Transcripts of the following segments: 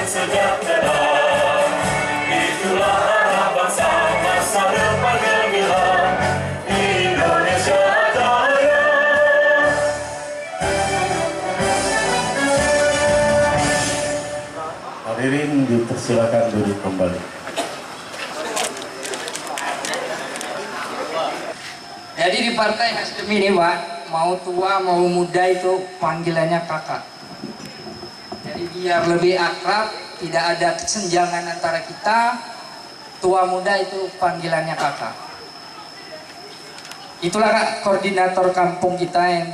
sejahtera. Itulah arah bangsa masa depan gemilang Indonesia Jaya. Hadirin dipersilakan duduk kembali. Jadi di Partai Nasdem ini Pak, mau tua mau muda itu panggilannya kakak. Jadi biar lebih akrab, tidak ada kesenjangan antara kita, tua muda itu panggilannya kakak. Itulah Kak, koordinator kampung kita yang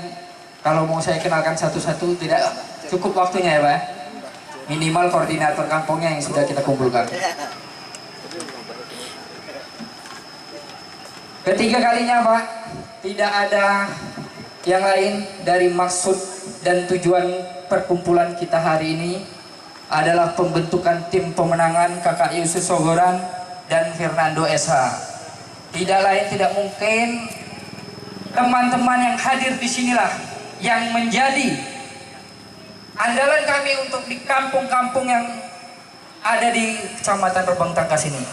kalau mau saya kenalkan satu-satu tidak cukup waktunya ya Pak. Minimal koordinator kampungnya yang sudah kita kumpulkan. Ketiga kalinya Pak, tidak ada yang lain dari maksud dan tujuan perkumpulan kita hari ini adalah pembentukan tim pemenangan Kakak Yusuf Sogoran dan Fernando SH. Tidak lain tidak mungkin teman-teman yang hadir di sinilah yang menjadi andalan kami untuk di kampung-kampung yang ada di Kecamatan Rebang Tangkas ini.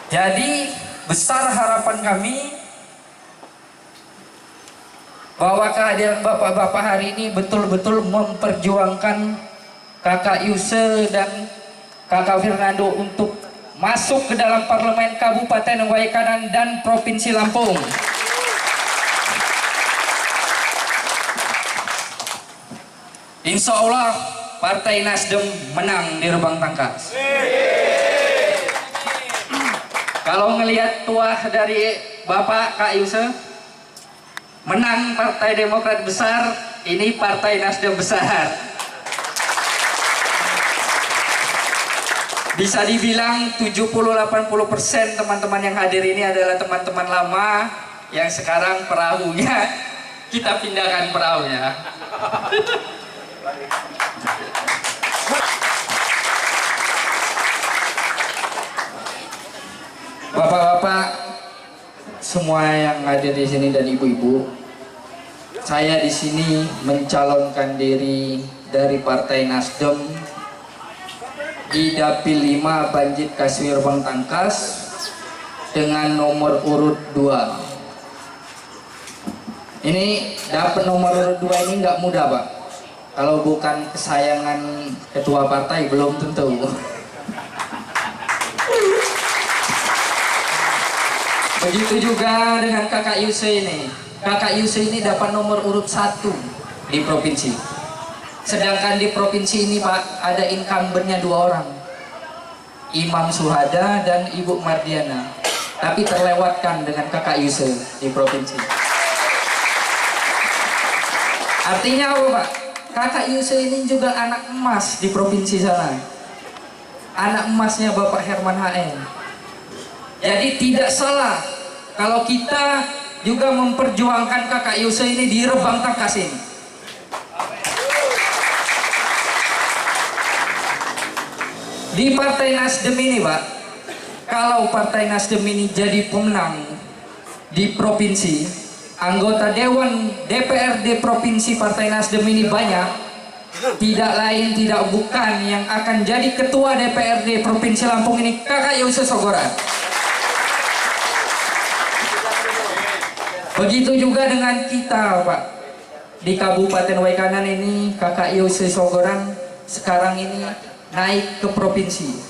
Jadi besar harapan kami bahwa kehadiran bapak-bapak hari ini betul-betul memperjuangkan Kakak Yuse dan Kakak Fernando untuk masuk ke dalam Parlemen Kabupaten Waikanan dan Provinsi Lampung. Insya Allah Partai Nasdem menang di Rebang Tangkas. Kalau ngelihat tuah dari Bapak Kak Yusuf, menang Partai Demokrat besar, ini Partai Nasdem besar. Bisa dibilang 70-80% teman-teman yang hadir ini adalah teman-teman lama yang sekarang perahunya kita pindahkan perahunya. Bapak-bapak semua yang ada di sini dan ibu-ibu, saya di sini mencalonkan diri dari Partai Nasdem di Dapil 5 Banjit Kaswir Bang Tangkas dengan nomor urut 2. Ini dapat nomor urut 2 ini nggak mudah Pak. Kalau bukan kesayangan ketua partai belum tentu. Begitu juga dengan Kakak Yuse ini. Kakak Yuse ini dapat nomor urut 1 di provinsi. Sedangkan di provinsi ini Pak, ada incumbentnya 2 orang. Imam Suhada dan Ibu Mardiana. Tapi terlewatkan dengan Kakak Yuse di provinsi. Artinya apa Pak? Kakak Yuse ini juga anak emas di provinsi sana. Anak emasnya Bapak Herman HN. Jadi tidak salah kalau kita juga memperjuangkan Kakak Yuse ini di Rebang Tangkas ini. Di Partai Nasdem ini Pak, kalau Partai Nasdem ini jadi pemenang di provinsi, anggota Dewan DPRD Provinsi Partai Nasdem ini banyak, tidak lain tidak bukan yang akan jadi Ketua DPRD Provinsi Lampung ini Kakak Yusuf Sogoran. Begitu juga dengan kita Pak, di Kabupaten Waikanan ini Kakak Yusuf Sogoran sekarang ini naik ke provinsi.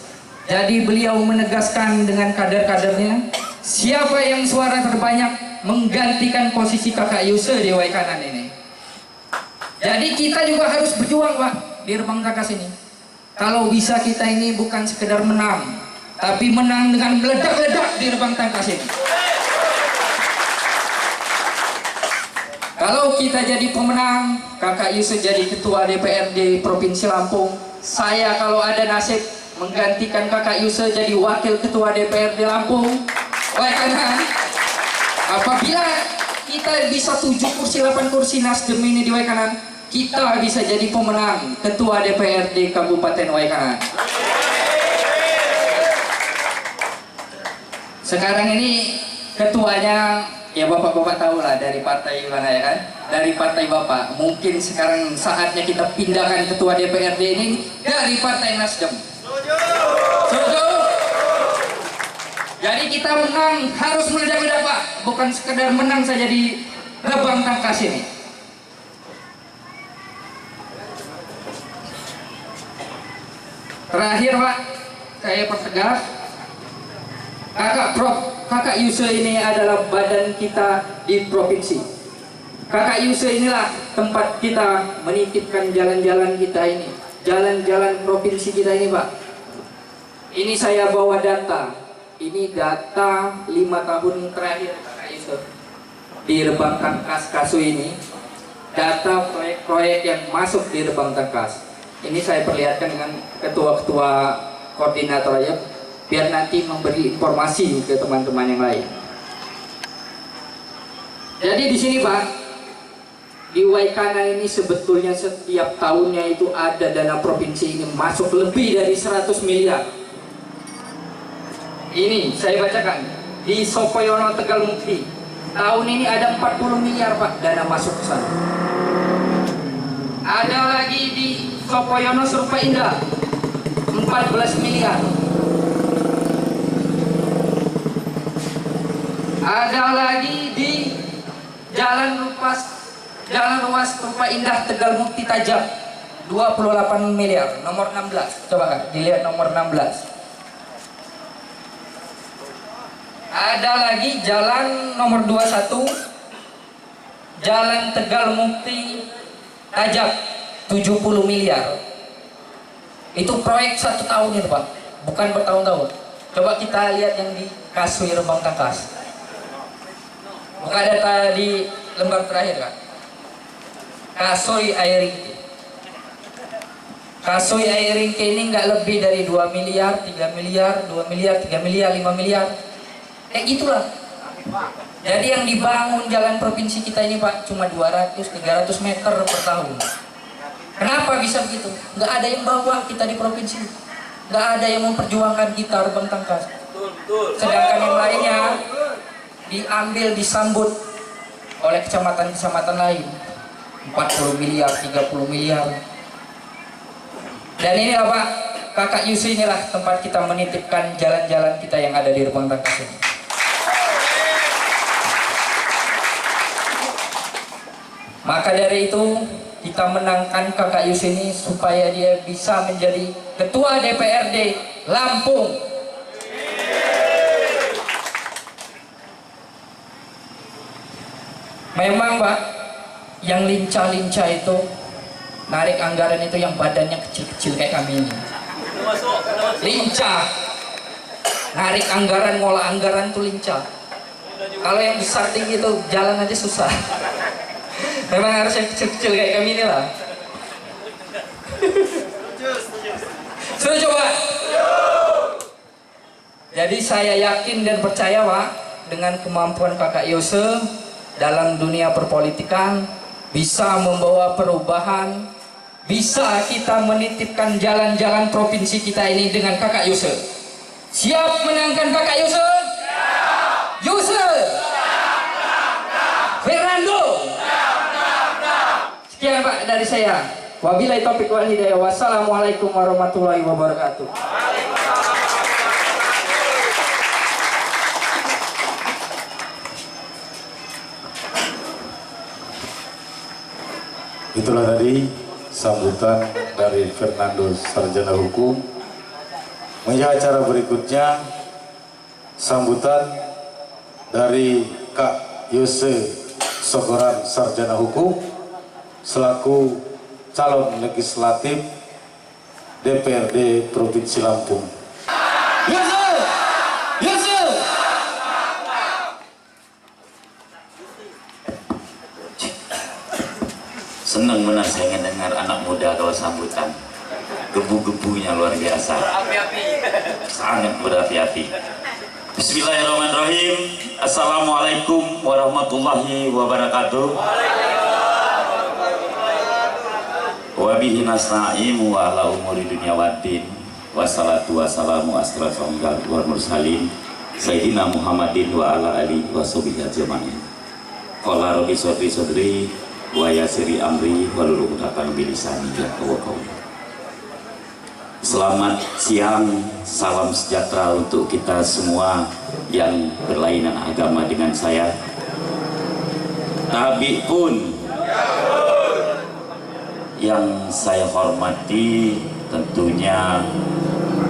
Jadi beliau menegaskan dengan kader-kadernya, siapa yang suara terbanyak menggantikan posisi Kakak Yusuf di Waikanan ini. Jadi kita juga harus berjuang Pak di Rebang Tangkas ini. Kalau bisa kita ini bukan sekedar menang, tapi menang dengan meledak-ledak di Rebang Tangkas ini. Kalau kita jadi pemenang, Kakak Yusuf jadi Ketua DPRD Provinsi Lampung. Saya kalau ada nasib menggantikan Kakak Yusuf jadi Wakil Ketua DPRD Lampung. Waikanan. Apabila kita bisa 7 kursi, 8 kursi Nasdem ini di Waikanan, kita bisa jadi pemenang Ketua DPRD Kabupaten Waikanan. Sekarang ini ketuanya ya bapak-bapak tahu lah dari partai mana ya kan, dari partai bapak. Mungkin sekarang saatnya kita pindahkan ketua DPRD ini dari partai Nasdem. Setuju? Jadi kita menang harus meledak-ledak Pak, bukan sekedar menang saja di Lebang Tangkas ini. Terakhir Pak, saya pertegas, Kakak Yuse ini adalah badan kita di provinsi. Kakak Yuse inilah tempat kita menitipkan jalan-jalan kita ini, jalan-jalan provinsi kita ini Pak. Ini saya bawa data. Ini data 5 tahun terakhir Kakak Yusuf di Lebang Tangkas Kasu ini, data proyek-proyek yang masuk di Lebang Tangkas. Ini saya perlihatkan dengan ketua-ketua koordinator aja, biar nanti memberi informasi ke teman-teman yang lain. Jadi di sini Pak, di Waikana ini sebetulnya setiap tahunnya itu ada dana provinsi ini masuk lebih dari 100 miliar. Ini saya bacakan di Sopoyono Tegal Mukti tahun ini ada 40 miliar Pak dana masuk ke sana. Ada lagi di Sopoyono Serupa Indah 14 miliar. Ada lagi di Jalan Ruas Serupa Indah Tegal Mukti Tajab 28 miliar, nomor 16. Coba kan dilihat nomor 16. Ada lagi jalan nomor 21 Jalan Tegal Mukti Tajab 70 miliar. Itu proyek 1 tahun itu Pak, bukan bertahun-tahun. Coba kita lihat yang di Kasui Lebang Tangkas. Buka data di lembar terakhir kan. Kasui Airingke. Kasui Airingke ini nggak lebih dari 2 miliar, 3 miliar, 2 miliar, 3 miliar, 5 miliar. Kayak gitulah. Jadi yang dibangun jalan provinsi kita ini Pak cuma 200-300 meter per tahun. Kenapa bisa begitu? Nggak ada yang bawa kita di provinsi, nggak ada yang memperjuangkan kita Lebang Tangkas. Sedangkan yang lainnya diambil, disambut oleh kecamatan-kecamatan lain 40 miliar, 30 miliar. Dan inilah Pak, Kakak Yusi inilah tempat kita menitipkan jalan-jalan kita yang ada di Lebang Tangkas ini. Maka dari itu kita menangkan Kakak Yus ini supaya dia bisa menjadi Ketua DPRD Lampung. Memang Pak, yang lincah-lincah itu narik anggaran itu yang badannya kecil-kecil kayak kami ini. Lincah, narik anggaran, ngolah anggaran itu lincah. Kalau yang besar tinggi itu jalan aja susah. Memang harus yang kecil-kecil kayak kami ini lah. Sudah coba. Jadi saya yakin dan percaya Pak, dengan kemampuan Kakak Yose dalam dunia perpolitikan bisa membawa perubahan, bisa kita menitipkan jalan-jalan provinsi kita ini dengan Kakak Yose. Siap menangkan Kakak Yose? Yose. Fernando. Sekian Pak dari saya. Wabillahi taufiq wal hidayah. Wassalamualaikum warahmatullahi wabarakatuh. Itulah tadi sambutan dari Fernando Sarjana Hukum. Menuju acara berikutnya, sambutan dari Kak Yose Sogoran Sarjana Hukum selaku calon legislatif DPRD Provinsi Lampung. Yose! Yose! Senang benar saya mendengar anak muda kalau sambutan. Gebu-gebunya luar biasa. Sangat berapi-api. Bismillahirrahmanirrahim. Assalamualaikum warahmatullahi wabarakatuh. Wabihi nasta'inu wa ala umuri dunia waddin. Wassalatu wassalamu asrafil anbiya'i wal mursalin Sayyidina Muhammadin wa ala alihi wa sahbihi ajma'in. Qala rabbi sodri sodri wa yassiri amri wahlul 'uqdatam min lisani yafqahu qawli. Selamat siang, salam sejahtera untuk kita semua yang berlainan agama dengan saya. Tabi pun yang saya hormati tentunya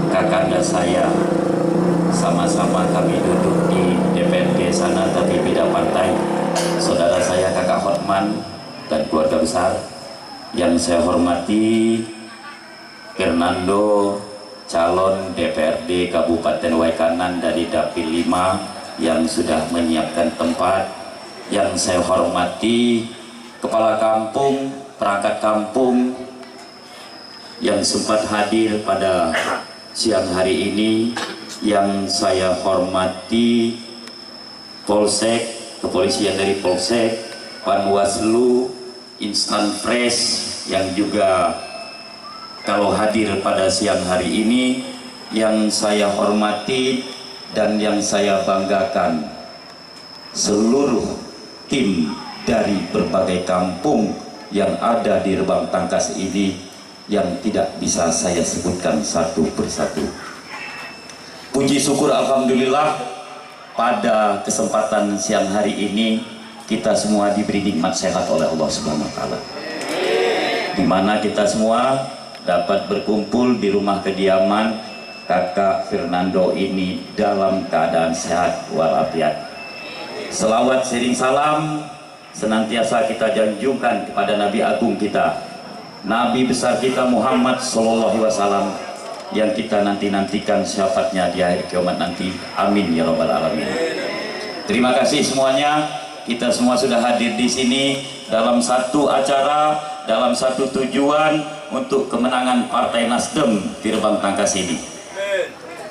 kakanda saya, sama-sama kami duduk di DPRD sana tapi beda partai. Saudara saya Kakak Hotman dan keluarga besar yang saya hormati, Fernando, calon DPRD Kabupaten Waikanan dari Dapil 5 yang sudah menyiapkan tempat. Yang saya hormati kepala kampung, perangkat kampung yang sempat hadir pada siang hari ini. Yang saya hormati Polsek, kepolisian dari Polsek, Panwaslu, Instan Fresh yang juga kalau hadir pada siang hari ini. Yang saya hormati dan yang saya banggakan seluruh tim dari berbagai kampung yang ada di Rebang Tangkas ini yang tidak bisa saya sebutkan satu persatu. Puji syukur alhamdulillah pada kesempatan siang hari ini kita semua diberi nikmat sehat oleh Allah Subhanahu wa taala. Di mana kita semua dapat berkumpul di rumah kediaman Kakak Fernando ini dalam keadaan sehat walafiat. Selawat sering salam senantiasa kita janjungkan kepada Nabi Agung kita, Nabi besar kita Muhammad Sallallahu Alaihi Wasallam, yang kita nanti-nantikan syafaatnya di akhir kiamat nanti. Amin ya rabbal alamin. Terima kasih semuanya. Kita semua sudah hadir di sini dalam satu acara, dalam satu tujuan untuk kemenangan Partai Nasdem di Rebang Tangkas ini.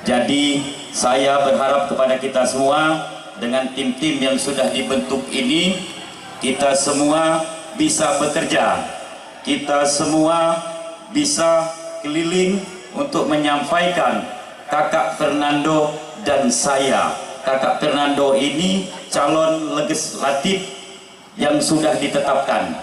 Jadi saya berharap kepada kita semua, dengan tim-tim yang sudah dibentuk ini, kita semua bisa bekerja, kita semua bisa keliling untuk menyampaikan Kakak Fernando dan saya. Kakak Fernando ini calon legislatif yang sudah ditetapkan,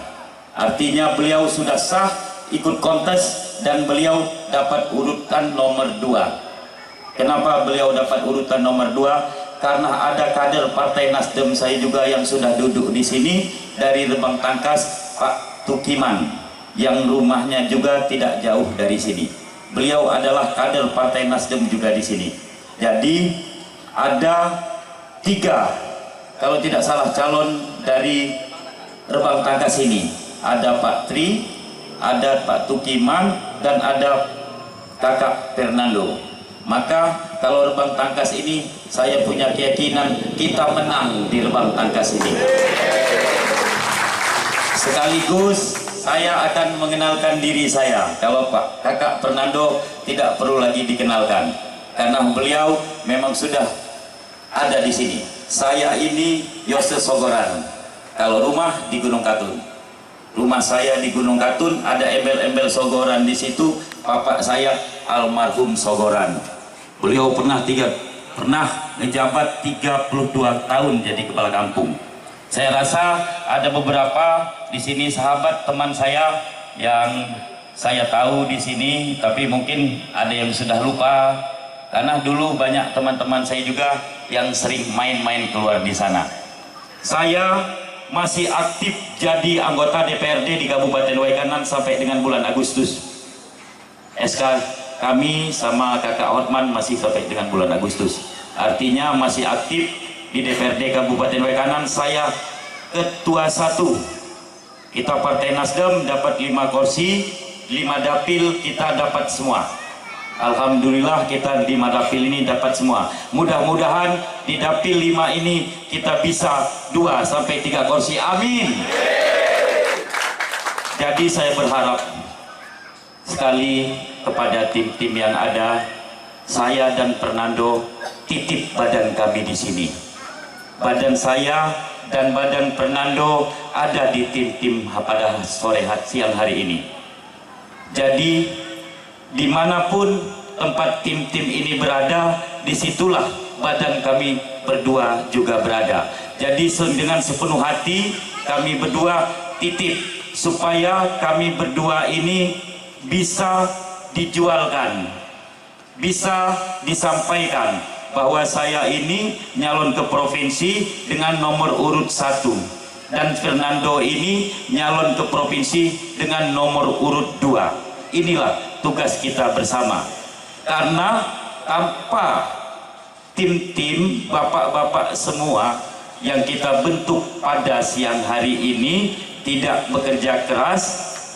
artinya beliau sudah sah ikut kontes dan beliau dapat urutan nomor 2. Kenapa beliau dapat urutan nomor 2? Karena ada kader Partai Nasdem saya juga yang sudah duduk di sini dari Rebang Tangkas, Pak Tukiman, yang rumahnya juga tidak jauh dari sini. Beliau adalah kader Partai Nasdem juga di sini. Jadi ada 3, kalau tidak salah, calon dari Rebang Tangkas ini. Ada Pak Tri, ada Pak Tukiman, dan ada Kakak Fernando. Maka kalau Rebang Tangkas ini, saya punya keyakinan kita menang di Rebang Tangkas ini. Sekaligus saya akan mengenalkan diri saya. Kalau Pak Kakak Fernando tidak perlu lagi dikenalkan, karena beliau memang sudah ada di sini. Saya ini Yose Sogoran. Kalau rumah di Gunung Katun, rumah saya di Gunung Katun, ada embel-embel Sogoran di situ. Bapak saya almarhum Sogoran. Beliau pernah menjabat 32 tahun jadi kepala kampung. Saya rasa ada beberapa di sini sahabat teman saya yang saya tahu di sini, tapi mungkin ada yang sudah lupa karena dulu banyak teman-teman saya juga yang sering main-main keluar di sana. Saya masih aktif jadi anggota DPRD di Kabupaten Waikanan sampai dengan bulan Agustus. SK kami sama Kakak Hotman masih sampai dengan bulan Agustus. Artinya masih aktif di DPRD Kabupaten Waikanan. Saya ketua 1. Kita Partai Nasdem dapat 5 kursi, 5 dapil kita dapat semua. Alhamdulillah kita 5 dapil ini dapat semua. Mudah-mudahan di dapil 5 ini kita bisa 2 sampai 3 kursi. Amin. Jadi saya berharap sekali kepada tim-tim yang ada, saya dan Fernando titip badan kami di sini. Badan saya dan badan Fernando ada di tim-tim pada siang hari ini. Jadi dimanapun tempat tim-tim ini berada, disitulah badan kami berdua juga berada. Jadi dengan sepenuh hati kami berdua titip supaya kami berdua ini bisa dijualkan, bisa disampaikan bahwa saya ini nyalon ke provinsi dengan nomor urut 1 dan Fernando ini nyalon ke provinsi dengan nomor urut 2. Inilah tugas kita bersama, karena tanpa tim-tim bapak-bapak semua yang kita bentuk pada siang hari ini tidak bekerja keras,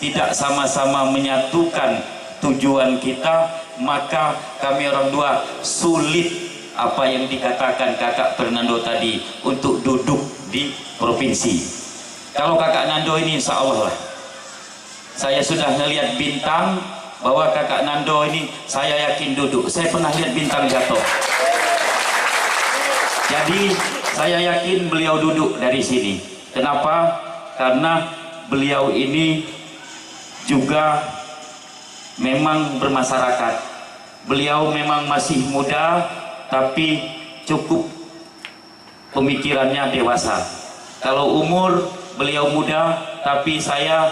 tidak sama-sama menyatukan tujuan kita, maka kami orang dua sulit apa yang dikatakan kakak Fernando tadi untuk duduk di provinsi. Kalau kakak Nando ini insya Allah lah, saya sudah melihat bintang bahwa kakak Nando ini saya yakin duduk. Saya pernah lihat bintang jatuh. Jadi saya yakin beliau duduk dari sini. Kenapa? Karena beliau ini juga memang bermasyarakat. Beliau memang masih muda, tapi cukup pemikirannya dewasa. Kalau umur beliau muda, tapi saya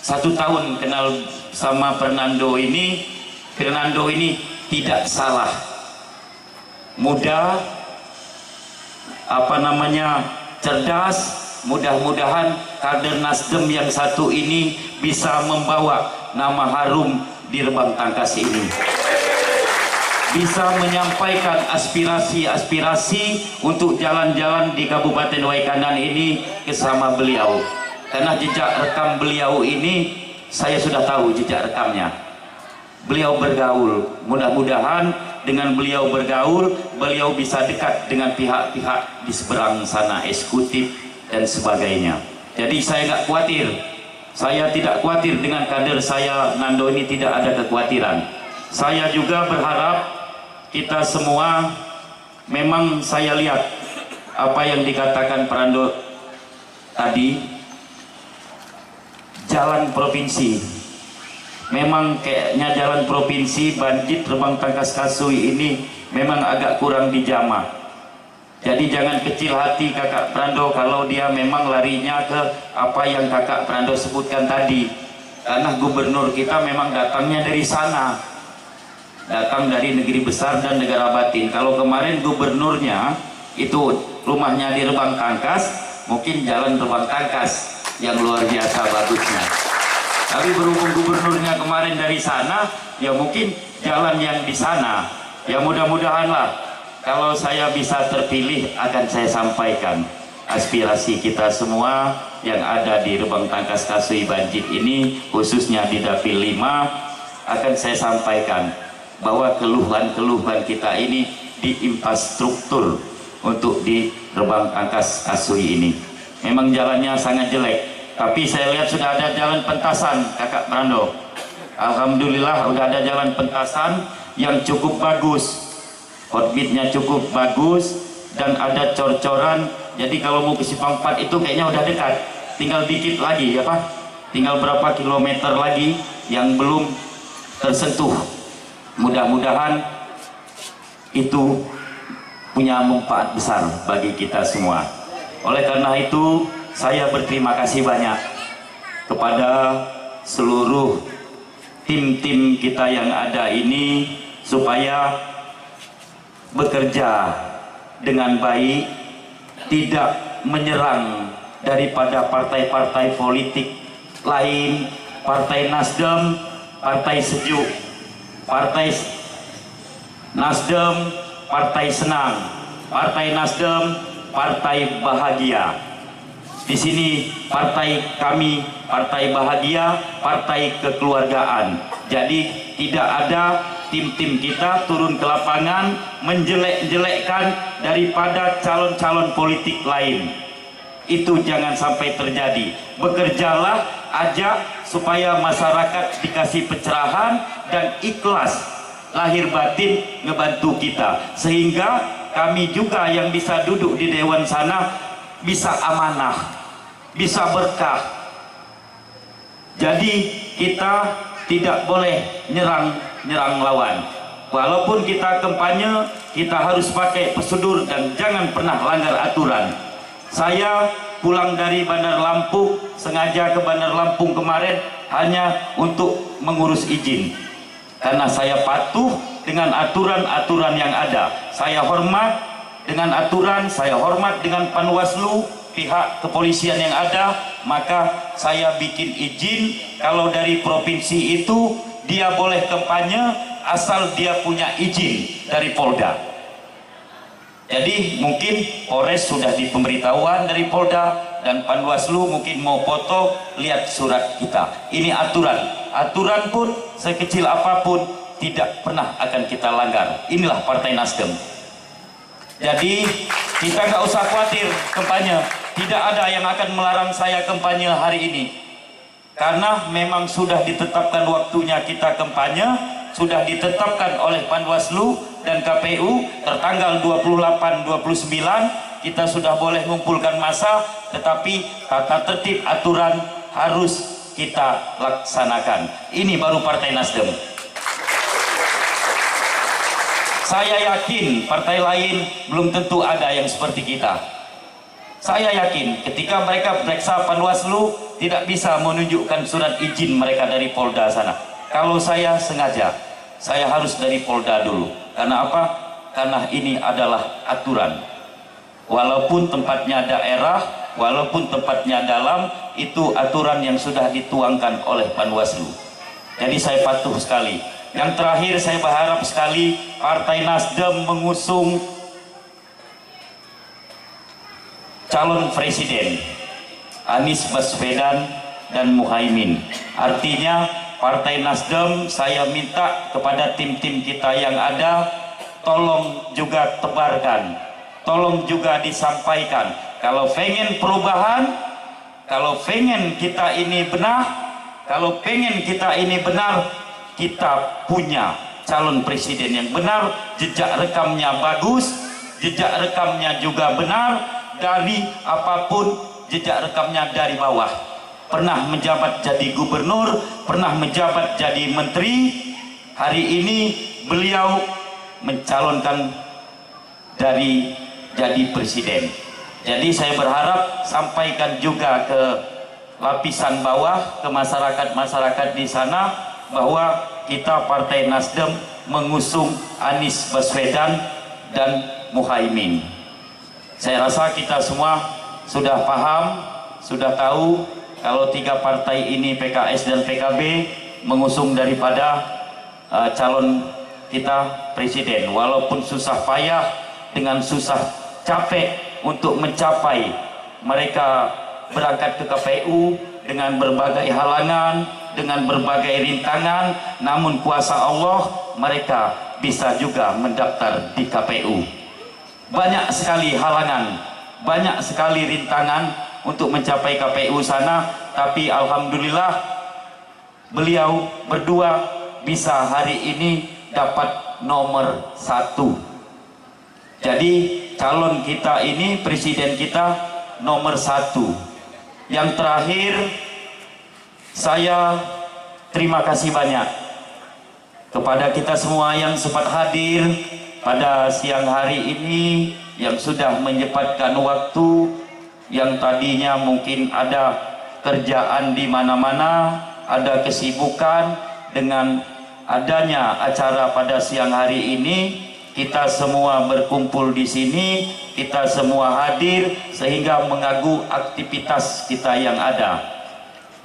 1 tahun kenal sama Fernando ini. Fernando ini tidak salah, muda, cerdas. Mudah-mudahan kader Nasdem yang satu ini bisa membawa nama harum di Rebang Tangkas ini, bisa menyampaikan aspirasi-aspirasi untuk jalan-jalan di Kabupaten Waikanan ini bersama beliau. Karena jejak rekam beliau ini saya sudah tahu jejak rekamnya. Beliau bergaul, mudah-mudahan dengan beliau bergaul, beliau bisa dekat dengan pihak-pihak di seberang sana, eksekutif dan sebagainya. Jadi saya nggak khawatir, saya tidak khawatir dengan kader saya Nando ini, tidak ada kekhawatiran. Saya juga berharap kita semua, memang saya lihat apa yang dikatakan Fernando tadi, jalan provinsi. Memang kayaknya jalan provinsi Banjit Rebang Tangkas Kasui ini memang agak kurang dijamah. Jadi jangan kecil hati kakak Fernando kalau dia memang larinya ke apa yang kakak Fernando sebutkan tadi. Karena gubernur kita memang datangnya dari sana, datang dari negeri besar dan negara batin. Kalau kemarin gubernurnya itu rumahnya di Rebang Tangkas, mungkin jalan Rebang Tangkas yang luar biasa bagusnya. Tapi berhubung gubernurnya kemarin dari sana, ya mungkin jalan yang di sana. Ya mudah-mudahanlah kalau saya bisa terpilih akan saya sampaikan aspirasi kita semua yang ada di Rebang Tangkas Kasui Banjit ini, khususnya di Dapil 5, akan saya sampaikan bahwa keluhan-keluhan kita ini di infrastruktur untuk di Rebang Tangkas Kasui ini. Memang jalannya sangat jelek. Tapi saya lihat sudah ada jalan pentasan kakak Fernando. Alhamdulillah sudah ada jalan pentasan yang cukup bagus, orbitnya cukup bagus dan ada cor-coran. Jadi kalau mau ke Simpang 4 itu kayaknya udah dekat, tinggal dikit lagi ya Pak, tinggal berapa kilometer lagi yang belum tersentuh. Mudah-mudahan itu punya manfaat besar bagi kita semua. Oleh karena itu saya berterima kasih banyak kepada seluruh tim-tim kita yang ada ini supaya bekerja dengan baik, tidak menyerang daripada partai-partai politik lain, Partai Nasdem, Partai Sejuk, Partai Nasdem, Partai Senang, Partai Nasdem, Partai Bahagia. Di sini partai kami, Partai Bahagia, Partai Kekeluargaan. Jadi tidak ada tim-tim kita turun ke lapangan menjelek-jelekkan daripada calon-calon politik lain. Itu jangan sampai terjadi. Bekerjalah, ajak supaya masyarakat dikasih pencerahan dan ikhlas lahir batin ngebantu kita, sehingga kami juga yang bisa duduk di dewan sana bisa amanah, bisa berkah. Jadi kita tidak boleh nyerang lawan. Walaupun kita kampanye, kita harus pakai prosedur dan jangan pernah langgar aturan. Saya pulang dari Bandar Lampung, sengaja ke Bandar Lampung kemarin hanya untuk mengurus izin. Karena saya patuh dengan aturan-aturan yang ada. Saya hormat dengan aturan, saya hormat dengan Panwaslu, pihak kepolisian yang ada, maka saya bikin izin. Kalau dari provinsi itu dia boleh kampanye asal dia punya izin dari Polda. Jadi mungkin Polres sudah di pemberitahuan dari Polda, dan Panwaslu mungkin mau foto, lihat surat kita. Ini aturan. Aturan pun sekecil apapun tidak pernah akan kita langgar. Inilah Partai Nasdem. Jadi kita nggak usah khawatir kampanye. Tidak ada yang akan melarang saya kampanye hari ini. Karena memang sudah ditetapkan waktunya kita kampanye, sudah ditetapkan oleh Panwaslu dan KPU tertanggal 28-29 kita sudah boleh mengumpulkan massa, tetapi tata tertib aturan harus kita laksanakan. Ini baru Partai Nasdem. Saya yakin partai lain belum tentu ada yang seperti kita. Saya yakin ketika mereka periksa Panwaslu tidak bisa menunjukkan surat izin mereka dari Polda sana. Kalau saya sengaja, saya harus dari Polda dulu. Karena apa? Karena ini adalah aturan. Walaupun tempatnya daerah, walaupun tempatnya dalam, itu aturan yang sudah dituangkan oleh Panwaslu. Jadi saya patuh sekali. Yang terakhir saya berharap sekali Partai Nasdem mengusung calon presiden Anies Baswedan dan Muhaimin. Artinya Partai Nasdem, saya minta kepada tim-tim kita yang ada, tolong juga tebarkan, tolong juga disampaikan. Kalau pengen perubahan, kalau pengen kita ini benar, kalau pengen kita ini benar, kita punya calon presiden yang benar, jejak rekamnya bagus, jejak rekamnya juga benar, dari apapun jejak rekamnya dari bawah. Pernah menjabat jadi gubernur, pernah menjabat jadi menteri, hari ini beliau mencalonkan dari jadi presiden. Jadi saya berharap sampaikan juga ke lapisan bawah, ke masyarakat-masyarakat di sana, bahwa kita Partai Nasdem mengusung Anies Baswedan dan Muhaimin. Saya rasa kita semua sudah paham, sudah tahu kalau tiga partai ini, PKS dan PKB, mengusung daripada calon kita presiden. Walaupun susah payah, dengan susah capek untuk mencapai, mereka berangkat ke KPU dengan berbagai halangan, dengan berbagai rintangan, namun kuasa Allah mereka bisa juga mendaftar di KPU. Banyak sekali halangan, banyak sekali rintangan untuk mencapai KPU sana, tapi alhamdulillah beliau berdua bisa hari ini dapat nomor 1. Jadi calon kita ini, presiden kita nomor 1. Yang terakhir, saya terima kasih banyak kepada kita semua yang sempat hadir pada siang hari ini, yang sudah menyempatkan waktu, yang tadinya mungkin ada kerjaan di mana-mana, ada kesibukan. Dengan adanya acara pada siang hari ini, kita semua berkumpul di sini, kita semua hadir sehingga mengganggu aktivitas kita yang ada.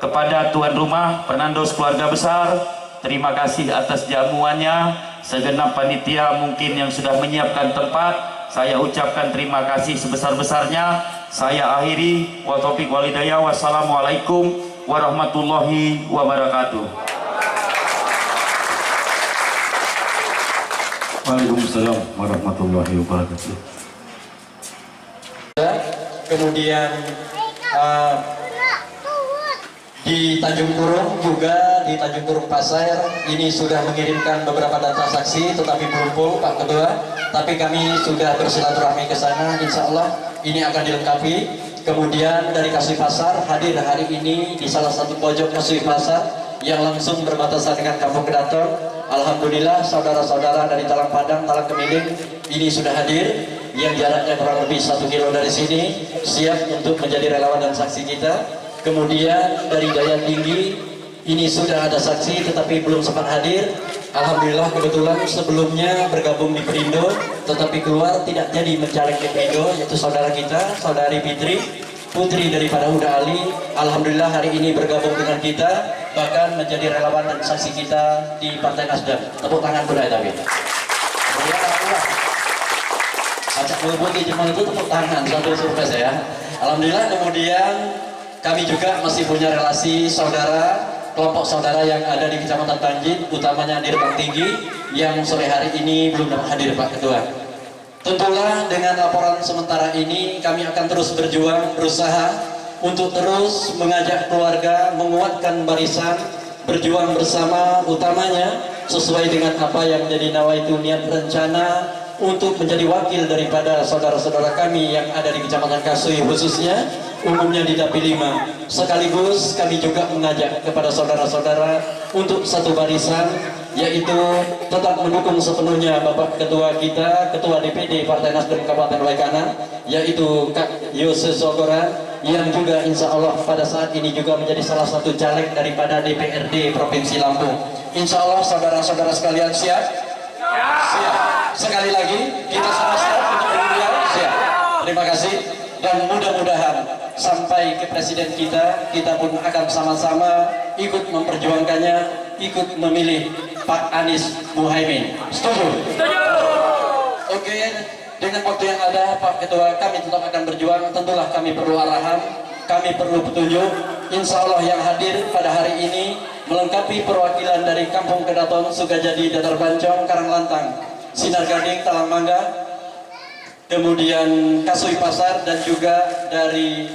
Kepada tuan rumah, Fernandos keluarga besar, terima kasih atas jamuannya. Segenap panitia mungkin yang sudah menyiapkan tempat, saya ucapkan terima kasih sebesar-besarnya. Saya akhiri, wa taufiq wal hidayah. Wassalamualaikum warahmatullahi wabarakatuh. Waalaikumsalam warahmatullahi wabarakatuh. Kemudian di Tanjung Purung juga, di Tanjung Purung Pasir ini sudah mengirimkan beberapa data saksi, tetapi belum full Pak Ketua. Tapi kami sudah bersilaturahmi ke sana, insya Allah ini akan dilengkapi. Kemudian dari Kasih Pasar hadir hari ini di salah satu pojok Kasih Pasar yang langsung berbatasan dengan Kampung Kedaton. Alhamdulillah saudara-saudara dari Talang Padang, Talang Kemiling ini sudah hadir. yang jaraknya kurang lebih 1 kilo dari sini siap untuk menjadi relawan dan saksi kita. Kemudian dari Daya Tinggi ini sudah ada saksi tetapi belum sempat hadir. Alhamdulillah kebetulan sebelumnya bergabung di Perindo tetapi keluar tidak jadi mencaleg di Perindo, yaitu saudara kita, saudari Fitri, putri daripada Huda Ali. Alhamdulillah hari ini bergabung dengan kita, bahkan menjadi relawan dan saksi kita di Partai Nasdem. Tepuk tangan budaya tapi. Kemudian alhamdulillah. Acak putih Jemang itu tepuk tangan, satu surprise ya. Alhamdulillah kemudian kami juga masih punya relasi saudara, kelompok saudara yang ada di Kecamatan Tanjid, utamanya di Rebang Tinggi, yang sore hari ini belum dapat hadir Pak Ketua. Tentulah dengan laporan sementara ini kami akan terus berjuang, berusaha untuk terus mengajak keluarga, menguatkan barisan, berjuang bersama, utamanya sesuai dengan apa yang menjadi nawaitu niat rencana untuk menjadi wakil daripada saudara-saudara kami yang ada di Kecamatan Kasui, khususnya umumnya di Dapil 5. Sekaligus kami juga mengajak kepada saudara-saudara untuk satu barisan, yaitu tetap mendukung sepenuhnya Bapak Ketua kita, Ketua DPD Partai Nasdem Kabupaten Waikanan, yaitu Kak Yose Sogoran, yang juga insya Allah pada saat ini juga menjadi salah satu caleg daripada DPRD Provinsi Lampung. Insya Allah saudara-saudara sekalian siap? Siap. Sekali lagi kita semua siap untuk beliau? Siap. Terima kasih dan mudah-mudahan sampai ke presiden kita pun akan sama-sama ikut memperjuangkannya, ikut memilih Pak Anies Muhaimin. Setuju? Setuju. Oke, dengan waktu yang ada Pak Ketua, kami tetap akan berjuang. Tentulah kami perlu arahan, kami perlu petunjuk. Insya Allah yang hadir pada hari ini melengkapi perwakilan dari Kampung Kedaton, Sukajadi, Datar Bancong, Karanglantang, Sinar Gading, Talang Mangga, kemudian Kasui Pasar, dan juga dari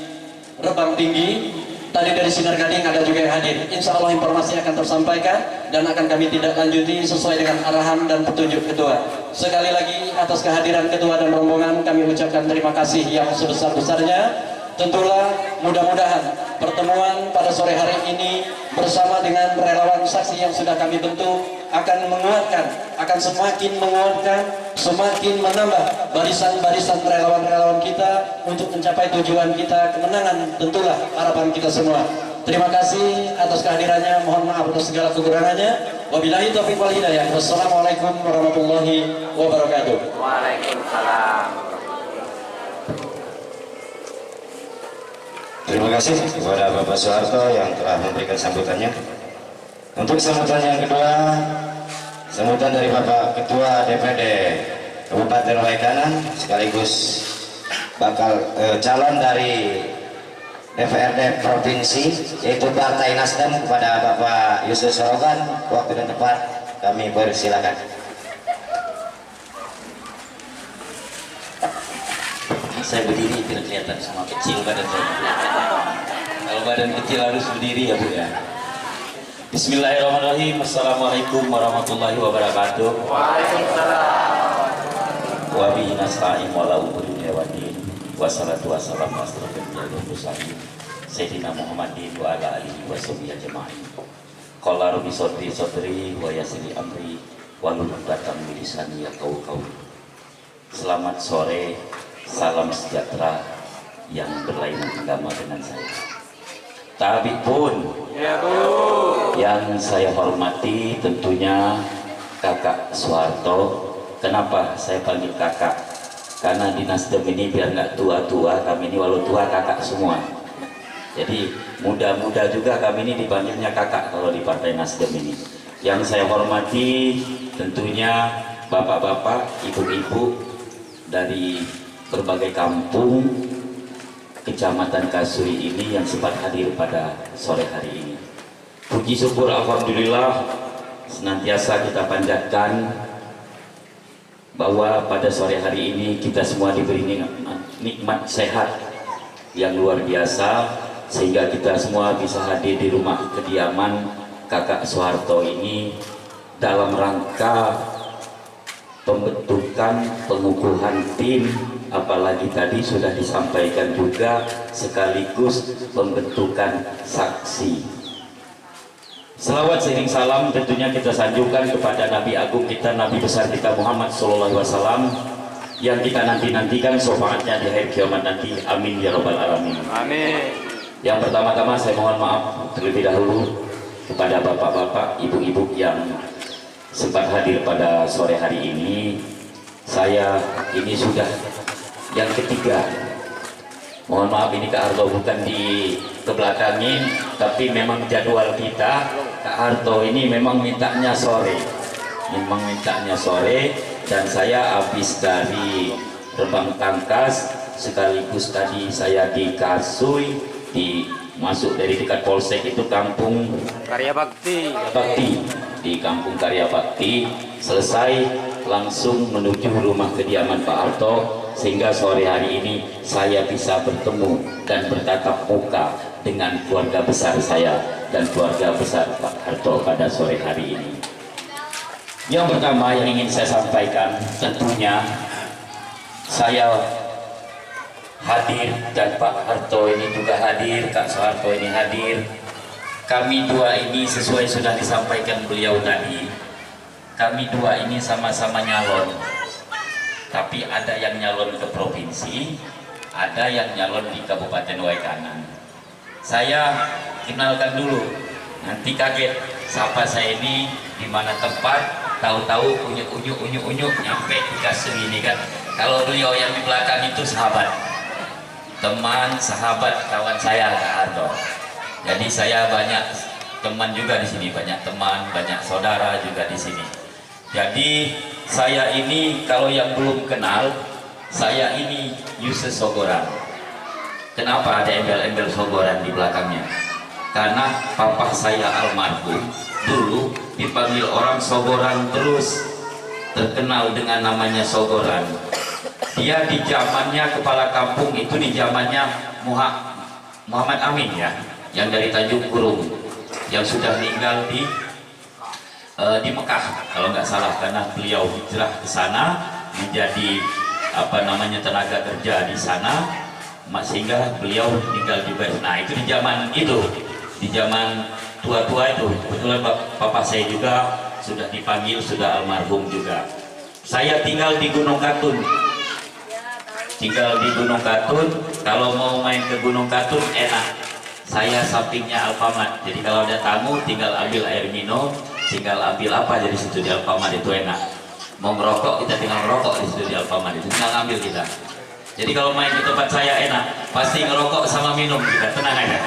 Rebang Tinggi. Tadi dari Sinar Gading ada juga yang hadir. Insya Allah informasi akan tersampaikan dan akan kami tindak lanjuti sesuai dengan arahan dan petunjuk Ketua. Sekali lagi atas kehadiran Ketua dan rombongan kami ucapkan terima kasih yang sebesar-besarnya. Tentulah mudah-mudahan pertemuan pada sore hari ini bersama dengan relawan saksi yang sudah kami bentuk akan menguatkan, akan semakin menguatkan, semakin menambah barisan-barisan relawan-relawan kita untuk mencapai tujuan kita, kemenangan tentulah harapan kita semua. Terima kasih atas kehadirannya, mohon maaf atas segala kekurangannya. Wabillahi taufiq wal hidayah. Wassalamualaikum warahmatullahi wabarakatuh. Waalaikumsalam. Terima kasih kepada Bapak Soeharto yang telah memberikan sambutannya. Untuk sambutan yang kedua, sambutan dari Bapak Ketua DPD Kabupaten Waikanan sekaligus bakal calon dari DPRD Provinsi, yaitu Partai Nasdem, kepada Bapak Yusuf Sorogan. Waktu dan tempat kami persilakan. Saya berdiri biar kelihatan sama kecil badan saya. Kalau badan kecil harus berdiri ya Bu ya. Bismillahirrahmanirrahim. Assalamualaikum warahmatullahi wabarakatuh. Waalaikumsalam. Wa bihi nasta'in wa la umuri dunya waddin. Wassalatu wassalamu ala asyrofil mursalin Sayyidina Muhammadin wa ala alihi wa sahbihi ajma'in. Qala rabbi sodri wa yassir amri wahlul 'uqdatam min lisani yafqahu qawli. Selamat sore. Salam sejahtera yang berlainan agama dengan saya. Tapi pun Ya Bu. yang saya hormati tentunya Kakak Soeharto. Kenapa saya panggil kakak? Karena di Nasdem ini biar nggak tua-tua, kami ini walau tua kakak semua. Jadi muda-muda juga kami ini dipanggilnya kakak kalau di Partai Nasdem ini. Yang saya hormati tentunya bapak-bapak, ibu-ibu dari berbagai kampung Kecamatan Kasui ini yang sempat hadir pada sore hari ini. Puji syukur alhamdulillah senantiasa kita panjatkan bahwa pada sore hari ini kita semua diberi nikmat sehat yang luar biasa, sehingga kita semua bisa hadir di rumah kediaman Kakak Soeharto ini dalam rangka pembentukan pengukuhan tim, apalagi tadi sudah disampaikan juga sekaligus pembentukan saksi. Selawat seiring salam tentunya kita sanjungkan kepada Nabi Agung kita, Nabi besar kita Muhammad SAW, yang kita nantikan syafaatnya di hari kiamat nanti. Amin ya robbal alamin. Amin. Yang pertama-tama saya mohon maaf terlebih dahulu kepada bapak-bapak, ibu-ibu yang sempat hadir pada sore hari ini. Saya ini sudah yang ketiga. Mohon maaf ini Kak Harto bukan di kebelakangin, tapi memang jadwal kita Kak Harto ini memang mintanya sore. Dan saya habis dari Rembang Tangkas, sekaligus tadi saya di Kasui, masuk dari dekat Polsek itu kampung Karya Bakti. Di kampung Karya Bakti, selesai langsung menuju rumah kediaman Pak Harto, sehingga sore hari ini saya bisa bertemu dan bertatap muka dengan keluarga besar saya dan keluarga besar Pak Harto pada sore hari ini. Yang pertama yang ingin saya sampaikan, tentunya saya hadir dan Pak Harto ini juga hadir, Kak Soeharto ini hadir. Kami dua ini sesuai sudah disampaikan beliau tadi, kami dua ini sama-sama nyalon, tapi ada yang nyalon ke provinsi, ada yang nyalon di Kabupaten Waikanan. Saya kenalkan dulu, nanti kaget siapa saya ini, di mana tempat, tahu-tahu unyuk nyampe di Kasui ini kan. Kalau beliau yang di belakang itu sahabat, teman, sahabat, kawan saya Kak Harto. Jadi saya banyak teman juga di sini, banyak teman, banyak saudara juga di sini. Jadi saya ini kalau yang belum kenal, saya ini Yusuf Sogoran. Kenapa ada embel-embel Sogoran di belakangnya? Karena papa saya almarhum dulu dipanggil orang Sogoran terus, terkenal dengan namanya Sogoran. Dia di zamannya kepala kampung itu, di zamannya Muhammad Amin ya, yang dari Tanjung Kurung, yang sudah meninggal di Mekah kalau nggak salah, karena beliau hijrah ke sana menjadi tenaga kerja di sana, sehingga beliau tinggal di Bali. Nah itu di zaman tua-tua itu, kebetulan papa saya juga sudah dipanggil, sudah almarhum juga. Saya tinggal di Gunung Katun. Kalau mau main ke Gunung Katun enak. Saya sampingnya Alfamart, jadi kalau ada tamu tinggal ambil air minum, tinggal ambil apa dari situ di Alfamart, itu enak. Mau ngerokok kita tinggal ngerokok di situ di Alfamart, itu tinggal ambil kita. Jadi kalau main di tempat saya enak, pasti ngerokok sama minum kita, tenang aja.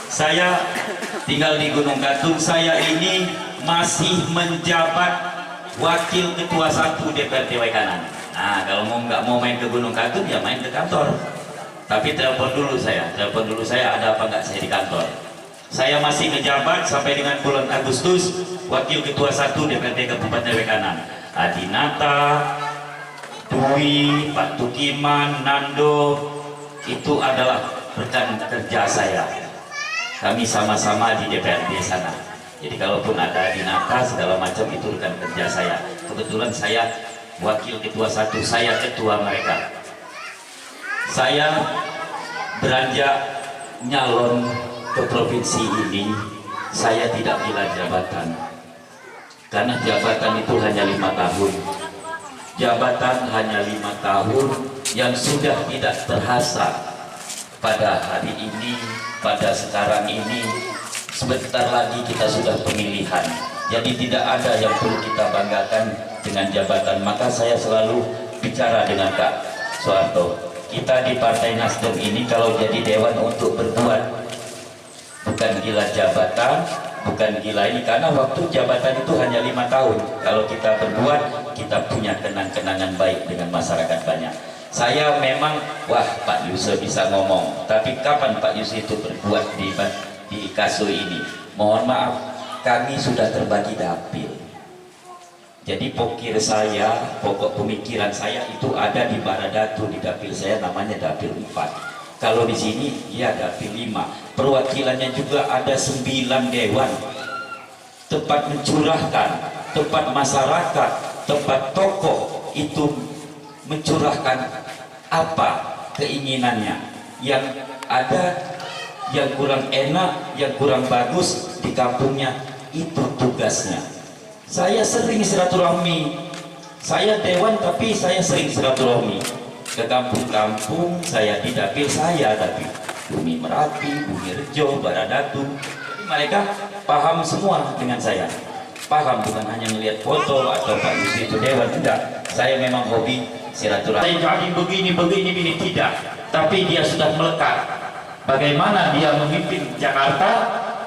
Saya tinggal di Gunung Katun. Saya ini masih menjabat Wakil Ketua 1 DPRD Waikanan. Nah kalau nggak mau main ke Gunung Katun ya main ke kantor. Tapi telepon dulu saya ada apa nggak saya di kantor. Saya masih menjabat sampai dengan bulan Agustus Wakil Ketua 1 DPRD Kabupaten Waikanan. Adinata, Dwi, Pak Tukiman, Nando, itu adalah rekan kerja saya. Kami sama-sama di DPRD sana. Jadi kalaupun ada Adinata segala macam itu rekan kerja saya. Kebetulan saya Wakil Ketua 1, saya ketua mereka. Saya beranjak nyalon ke provinsi ini, saya tidak gila jabatan, karena jabatan itu hanya 5 tahun. Jabatan hanya 5 tahun yang sudah tidak terasa pada hari ini, pada sekarang ini. Sebentar lagi kita sudah pemilihan, jadi tidak ada yang perlu kita banggakan dengan jabatan. Maka saya selalu bicara dengan Kak Soeharto, kita di Partai Nasdem ini kalau jadi dewan untuk berbuat, bukan gila jabatan, bukan gila ini, karena waktu jabatan itu hanya 5 tahun. Kalau kita berbuat, kita punya kenang-kenangan baik dengan masyarakat banyak. Saya memang, wah Pak Yusuf bisa ngomong, tapi kapan Pak Yusuf itu berbuat di Kasui ini? Mohon maaf, kami sudah terbagi dapil. Jadi pokok pemikiran saya itu ada di Baradatu, di dapil saya namanya dapil 4. Kalau di sini ya dapil 5. Perwakilannya juga ada 9 dewan. Tempat mencurahkan, tempat masyarakat, tempat tokoh itu mencurahkan apa keinginannya. Yang ada yang kurang enak, yang kurang bagus di kampungnya, itu tugasnya. Saya sering silaturahmi Saya dewan tapi saya sering silaturahmi ke kampung-kampung. Saya di dapil saya, tapi Bumi Merapi, Bumi Rejo, Baradatu, jadi mereka paham semua dengan saya. Paham, bukan hanya melihat foto atau Pak Yusri itu dewan, tidak. Saya memang hobi silaturahmi. Saya jadi begini tidak, tapi dia sudah melekat. Bagaimana dia memimpin Jakarta,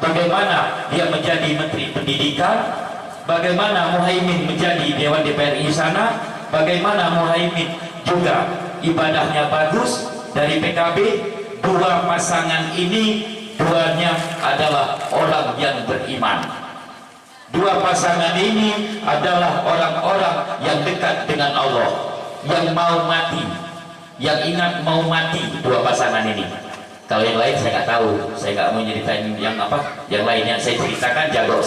bagaimana dia menjadi Menteri Pendidikan, bagaimana Muhaimin menjadi Dewan DPRI sana, bagaimana Muhaimin juga ibadahnya bagus dari PKB. Dua pasangan ini duanya adalah orang yang beriman. Dua pasangan ini adalah orang-orang yang dekat dengan Allah, yang mau mati, yang ingat mau mati. Dua pasangan ini. Kalau yang lain saya nggak tahu, saya nggak mau nyeritain yang apa. Yang lainnya saya ceritakan jago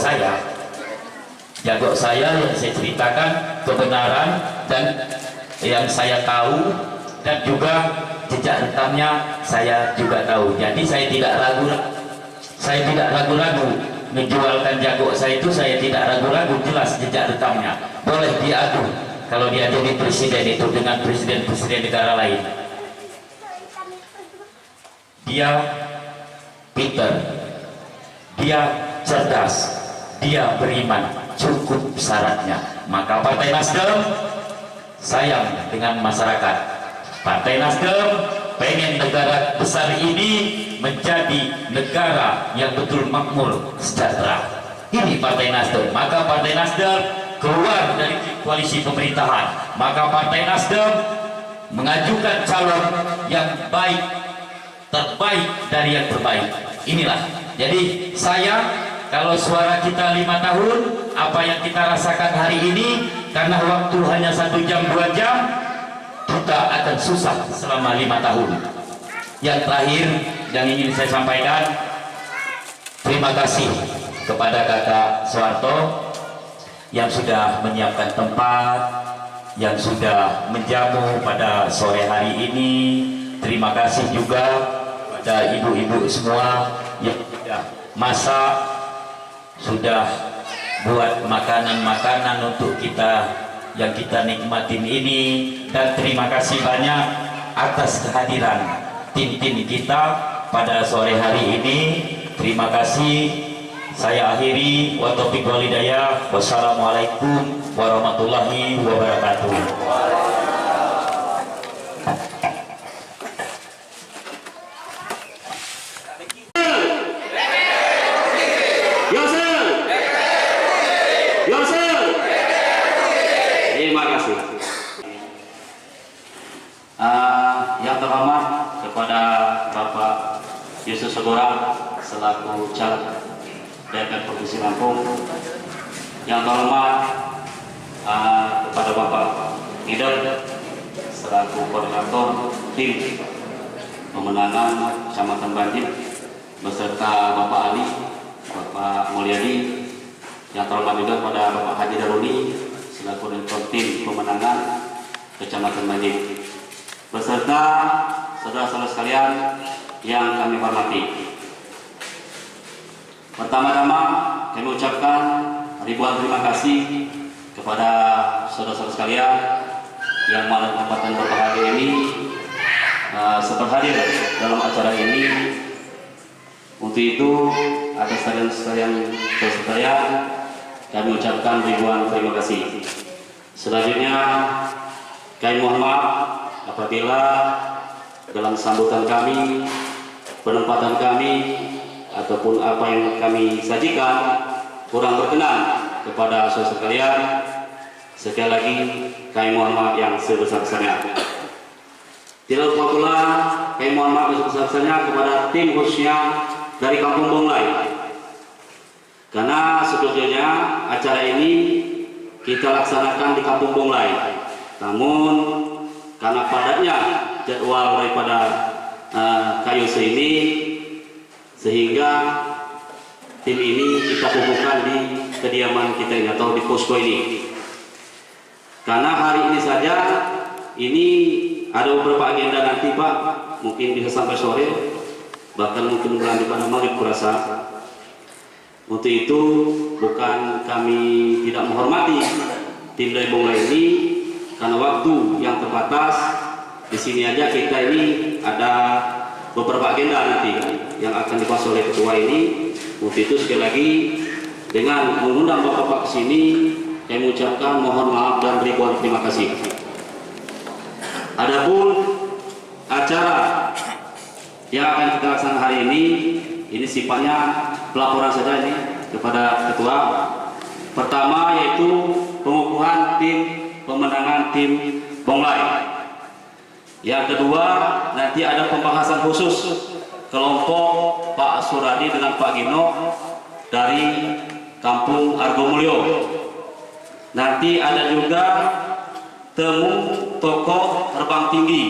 saya yang saya ceritakan kebenaran dan yang saya tahu, dan juga jejak hitamnya saya juga tahu. Jadi saya tidak ragu-ragu menjualkan jago saya itu. Saya tidak ragu-ragu, jelas jejak hitamnya. Boleh diadu kalau dia jadi presiden itu dengan presiden-presiden negara lain. Dia pintar, dia cerdas, dia beriman, cukup syaratnya. Maka Partai Nasdem sayang dengan masyarakat. Partai Nasdem pengen negara besar ini menjadi negara yang betul makmur, sejahtera. Ini Partai Nasdem. Maka Partai Nasdem keluar dari koalisi pemerintahan. Maka Partai Nasdem mengajukan calon yang baik, terbaik dari yang terbaik. Inilah. Jadi saya, kalau suara kita 5 tahun, apa yang kita rasakan hari ini, karena waktu hanya 1 jam 2 jam, kita akan susah selama 5 tahun. Yang terakhir yang ingin saya sampaikan, terima kasih kepada Kakak Soeharto yang sudah menyiapkan tempat, yang sudah menjamu pada sore hari ini. Terima kasih juga pada ibu-ibu semua yang sudah masak, sudah buat makanan-makanan untuk kita yang kita nikmatin ini. Dan terima kasih banyak atas kehadiran tim-tim kita pada sore hari ini. Terima kasih. Saya akhiri, wa taufiq wal hidayah. Wassalamualaikum warahmatullahi wabarakatuh. Terima kasih. Yang terhormat kepada Bapak Yusuf Segora selaku caleg DPR Provinsi Lampung. Yang terhormat kepada Bapak Idol selaku koordinator tim pemenangan Kecamatan Banjir, beserta Bapak Ali, Bapak Mulyadi. Yang terhormat juga kepada Bapak Haji Daruni selaku direktur tim pemenangan Kecamatan Banjir, beserta saudara-saudara sekalian yang kami hormati. Pertama-tama kami ucapkan ribuan terima kasih kepada saudara-saudara sekalian yang malam kesempatan berbahagia ini hadir dalam acara ini. Untuk itu, atas sekalian kami ucapkan ribuan terima kasih. Selanjutnya kami mohon maaf apabila dalam sambutan kami, penempatan kami, ataupun apa yang kami sajikan kurang berkenan kepada saudara sekalian. Sekali lagi kami mohon maaf yang sebesar-besarnya. Tidak lupa pula kami mohon maaf sebesar-besarnya kepada tim khususnya dari Kampung Bonglai, karena sebetulnya acara ini kita laksanakan di Kampung Bonglai, namun karena padatnya jadwal daripada KYC ini, sehingga tim ini kita kumpulkan di kediaman kita ini atau di posko ini. Karena hari ini saja ini ada beberapa agenda nanti Pak, mungkin bisa sampai sore, bahkan mungkin berlanjut pada maghrib kurasa. Untuk itu bukan kami tidak menghormati tim dari Bonglai ini, karena waktu yang terbatas, di sini aja kita ini ada beberapa agenda nanti yang akan dibahas oleh ketua ini. Untuk itu sekali lagi dengan mengundang bapak-bapak ke sini, saya mengucapkan mohon maaf dan ribuan terima kasih. Adapun acara yang akan kita laksanakan hari ini sifatnya pelaporan saja ini kepada ketua. Pertama yaitu pengukuhan tim pemenangan tim Bonglai. Yang kedua nanti ada pembahasan khusus kelompok Pak Suradi dengan Pak Gino dari Kampung Argomulyo. Nanti ada juga temu tokoh terbang tinggi.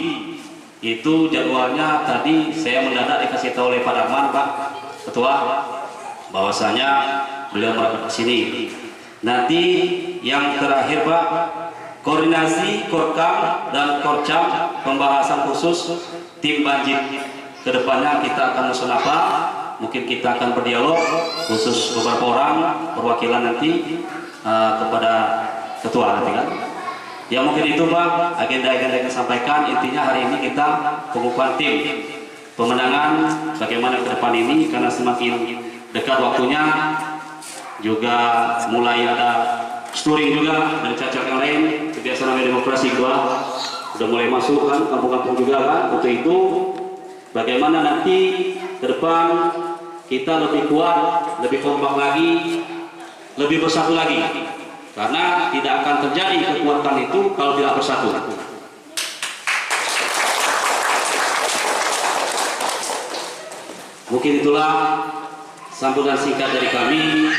Itu jadwalnya tadi saya mendadak dikasih tahu oleh Pak Darman, Pak Ketua, bahwasanya beliau merapat ke sini. Nanti yang terakhir Pak, koordinasi Korkam dan Korcam pembahasan khusus tim banjir. Kedepannya kita akan musun apa? Mungkin kita akan berdialog khusus beberapa orang perwakilan nanti kepada ketua nanti kan. Ya mungkin itu Pak agenda-agenda yang disampaikan. Intinya hari ini kita pengukuhan tim pemenangan bagaimana ke depan ini, karena semakin dekat waktunya juga mulai ada touring juga dari cacat yang lain. Kebiasaan namanya demokrasi gua udah mulai masuk kan, kampung-kampung juga kan. Untuk itu bagaimana nanti ke depan kita lebih kuat, lebih kompak lagi, lebih bersatu lagi. Karena tidak akan terjadi kekuatan itu kalau tidak bersatu. Mungkin itulah sambutan singkat dari kami.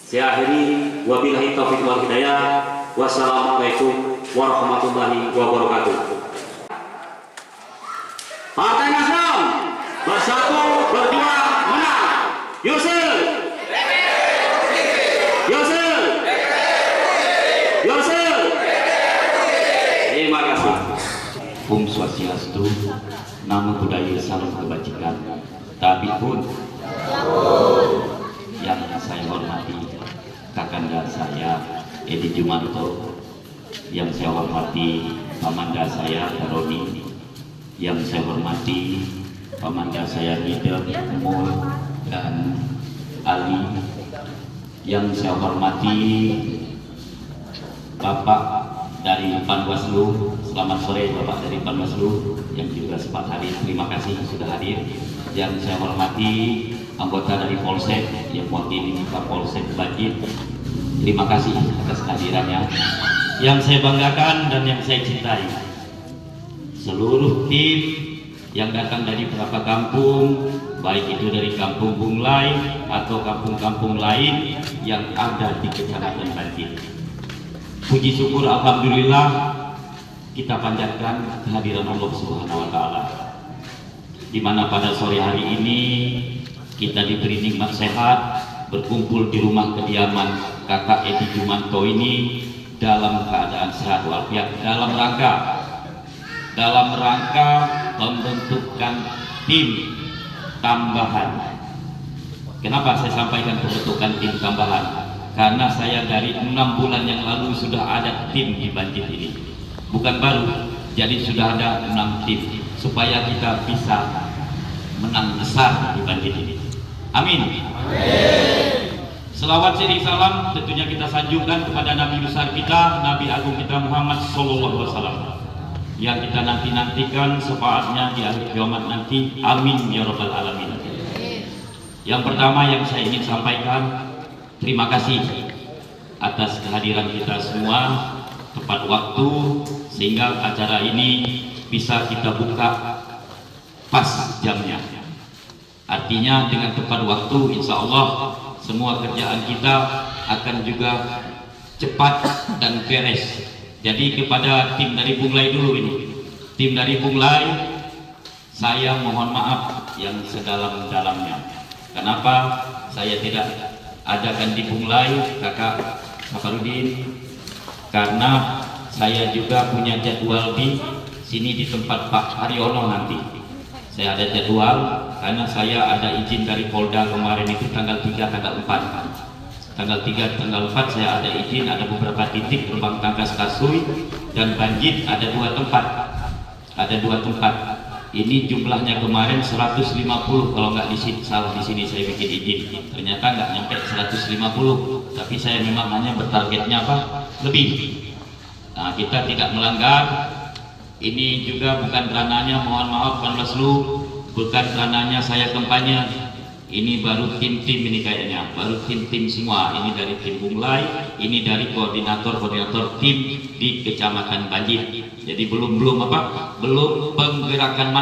Saya akhiri, wabillahi taufiq wal hidayah. Wassalamualaikum warahmatullahi wabarakatuh. Partai Nasdem bersatu berjuang menang. Yusuf. Terima kasih. Om Swastiastu, Namo Buddhaya, salam kebajikan. Tapi pun yang saya hormati kakanda saya Edi Jumanto, yang saya hormati pamanda saya Karoni, yang saya hormati pamanda saya Nidam, Mul dan Ali, yang saya hormati Bapak dari Panwaslu. Selamat sore Bapak dari Panwaslu yang juga sempat hadir, terima kasih sudah hadir. Yang saya hormati anggota dari Polsek yang mewakili Pak Polsek Bajit, terima kasih atas kehadirannya. Yang saya banggakan dan yang saya cintai, seluruh tim yang datang dari beberapa kampung, baik itu dari Kampung Bunglai atau kampung-kampung lain yang ada di Kecamatan Banjir. Puji syukur alhamdulillah kita panjatkan kehadiran Allah Subhanahu wa taala, di mana pada sore hari ini kita diberi nikmat sehat berkumpul di rumah kediaman Kakak Edi Jumanto ini dalam keadaan sehat walafiat, dalam rangka pembentukan tim tambahan. Kenapa saya sampaikan pembentukan tim tambahan? Karena saya dari 6 bulan yang lalu sudah ada tim di Banjir ini, bukan baru, jadi sudah ada 6 tim supaya kita bisa menang besar di Banjir ini. Amin. Selawat sering salam tentunya kita sanjungkan kepada Nabi besar kita, Nabi agung kita Muhammad Sallallahu Alaihi Wasallam, yang kita nantikan syafaatnya di akhir kiamat nanti. Amin ya rabbal alamin. Yang pertama yang saya ingin sampaikan, terima kasih atas kehadiran kita semua tepat waktu sehingga acara ini bisa kita buka pas jamnya. Artinya dengan tepat waktu, insya Allah semua kerjaan kita akan juga cepat dan beres. Jadi kepada tim dari Bunglai dulu ini, tim dari Bunglai, saya mohon maaf yang sedalam-dalamnya. Kenapa saya tidak adakan di Bunglai, Kakak Safarudin? Karena saya juga punya jadwal di sini di tempat Pak Haryono nanti. Saya ada jadwal karena saya ada izin dari Polda kemarin itu tanggal 3, tanggal 4. tanggal 3, tanggal 4 saya ada izin, ada beberapa titik Gerbang Tangkas Kasui dan Banjit ada 2 tempat. Ada 2 tempat. Ini jumlahnya kemarin 150, kalau nggak salah di sini saya bikin izin. Ternyata nggak nyampe 150, tapi saya memang hanya bertargetnya apa? Lebih. Nah, kita tidak melanggar. Ini juga bukan ranahnya, mohon maaf Panwaslu, bukan ranahnya saya kampanye. Ini baru tim-tim ini kayaknya, baru tim-tim semua. Ini dari tim Bunglai, ini dari koordinator tim di Kecamatan Banjit. Jadi belum penggerakan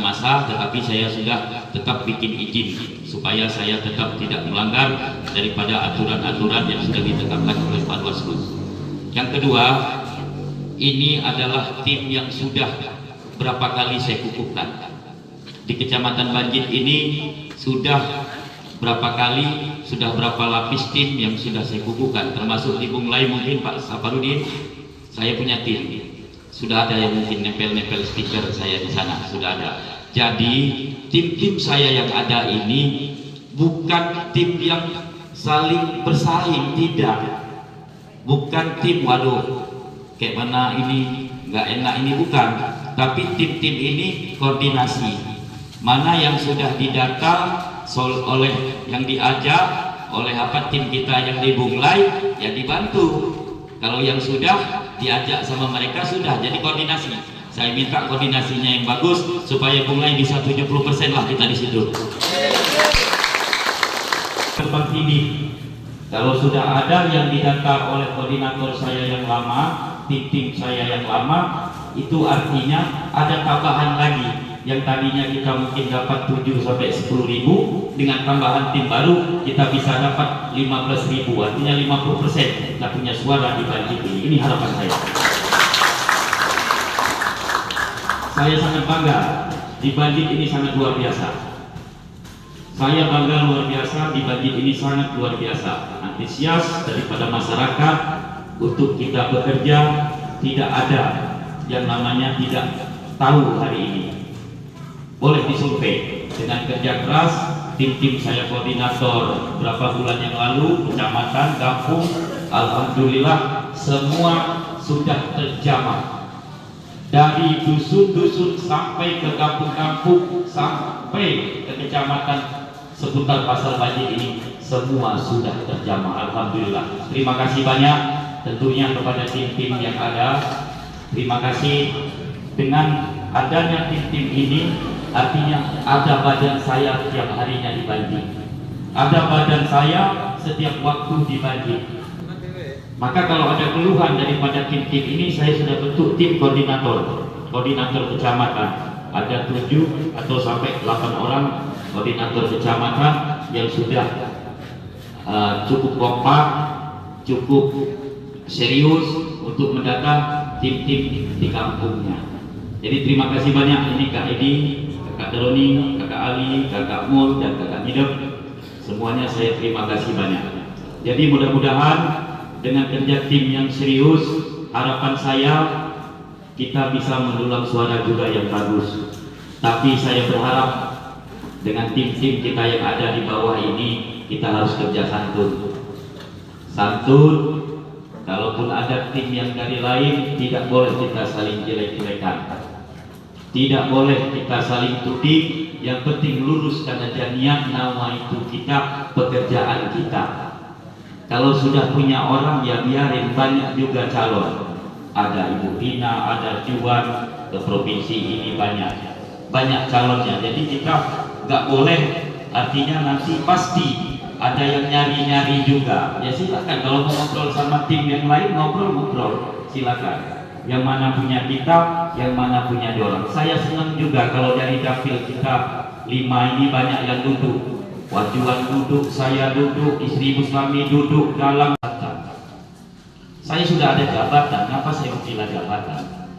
massa, tetapi saya sudah tetap bikin izin supaya saya tetap tidak melanggar daripada aturan-aturan yang sudah ditetapkan oleh Panwaslu. Yang kedua, ini adalah tim yang sudah berapa kali saya kukuhkan di Kecamatan Banjit ini. Sudah berapa kali, sudah berapa lapis tim yang sudah saya kukuhkan, termasuk di Bunglai mungkin Pak Saparudin. Saya punya tim, sudah ada yang mungkin nempel-nempel stiker saya di sana, sudah ada. Jadi tim-tim saya yang ada ini bukan tim yang saling bersaing, tidak. Bukan tim, waduh, kayak mana ini, nggak enak ini, bukan. Tapi tim-tim ini koordinasi. Mana yang sudah didata oleh yang diajak oleh tim kita yang di Bunglai, ya dibantu. Kalau yang sudah diajak sama mereka sudah, jadi koordinasi. Saya minta koordinasinya yang bagus supaya Bunglai bisa 70% lah kita di situ. Tempat ini, kalau sudah ada yang didata oleh koordinator saya yang lama, tim saya yang lama, itu artinya ada tambahan lagi. Yang tadinya kita mungkin dapat 7 sampai 10 ribu, dengan tambahan tim baru kita bisa dapat 15 ribu, artinya 50% kita punya suara di Banjit ini. Ini harapan saya. Saya sangat bangga di Banjit ini, sangat luar biasa. Saya bangga luar biasa di Banjit ini, sangat luar biasa. Antusias daripada masyarakat untuk kita bekerja, tidak ada yang namanya tidak tahu hari ini. Boleh disurvei dengan kerja keras tim-tim saya koordinator berapa bulan yang lalu, kecamatan, kampung, alhamdulillah semua sudah terjamah. Dari dusun-dusun sampai ke kampung-kampung sampai ke kecamatan seputar Pasar Banjit ini semua sudah terjamah, alhamdulillah. Terima kasih banyak tentunya kepada tim-tim yang ada. Terima kasih. Dengan adanya tim-tim ini artinya ada badan saya setiap harinya di Banjit, ada badan saya setiap waktu di Banjit. Maka kalau ada keluhan daripada tim-tim ini, saya sudah bentuk tim koordinator kecamatan. Ada 7 atau sampai 8 orang koordinator kecamatan yang sudah cukup kompak, cukup serius untuk mendata tim-tim di kampungnya. Jadi terima kasih banyak, ini Kak Edi, Kakak Droni, Kakak Ali, Kakak Mul, dan Kakak Nidep. Semuanya saya terima kasih banyak. Jadi mudah-mudahan dengan kerja tim yang serius, harapan saya kita bisa mendulang suara juga yang bagus. Tapi saya berharap dengan tim-tim kita yang ada di bawah ini, kita harus kerja santun. Santun, kalaupun ada tim yang dari lain, tidak boleh kita saling jelek-jelekan. Tidak boleh kita saling tuding, yang penting luruskan aja niat, nama itu kita, pekerjaan kita. Kalau sudah punya orang, ya biarin, banyak juga calon. Ada Ibu Tina, ada Juan, ke provinsi ini banyak calonnya. Jadi kita nggak boleh, artinya nanti pasti ada yang nyari-nyari juga. Ya silakan, kalau mau ngobrol sama tim yang lain, ngobrol, silakan. Yang mana punya kita, yang mana punya orang. Saya senang juga kalau dari dapil kita 5 ini banyak yang duduk. Wajuan duduk, saya duduk, istri Muslami duduk dalam. Saya sudah ada jabatan, kenapa saya menggila jabatan?